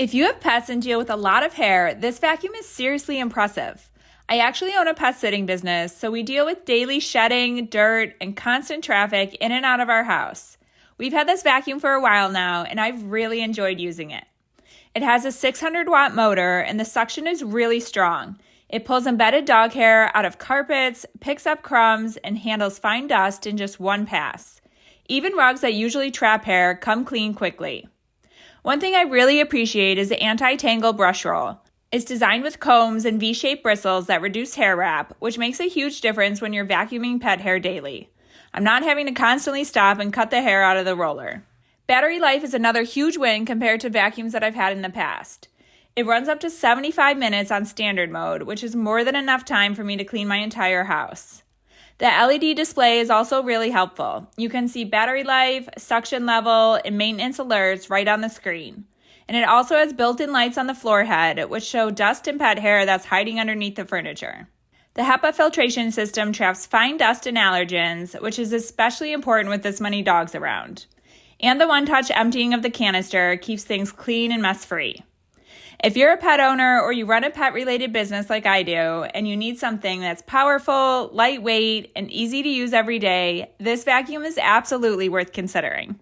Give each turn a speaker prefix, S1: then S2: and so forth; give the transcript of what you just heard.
S1: If you have pets and deal with a lot of hair, this vacuum is seriously impressive. I actually own a pet sitting business, so we deal with daily shedding, dirt, and constant traffic in and out of our house. We've had this vacuum for a while now, and I've really enjoyed using it. It has a 600-watt motor, and the suction is really strong. It pulls embedded dog hair out of carpets, picks up crumbs, and handles fine dust in just one pass. Even rugs that usually trap hair come clean quickly. One thing I really appreciate is the anti-tangle brush roll. It's designed with combs and V-shaped bristles that reduce hair wrap, which makes a huge difference when you're vacuuming pet hair daily. I'm not having to constantly stop and cut the hair out of the roller. Battery life is another huge win compared to vacuums that I've had in the past. It runs up to 75 minutes on standard mode, which is more than enough time for me to clean my entire house. The LED display is also really helpful. You can see battery life, suction level, and maintenance alerts right on the screen. And it also has built-in lights on the floor head, which show dust and pet hair that's hiding underneath the furniture. The HEPA filtration system traps fine dust and allergens, which is especially important with this many dogs around. And the one-touch emptying of the canister keeps things clean and mess-free. If you're a pet owner or you run a pet-related business like I do, and you need something that's powerful, lightweight, and easy to use every day, this vacuum is absolutely worth considering.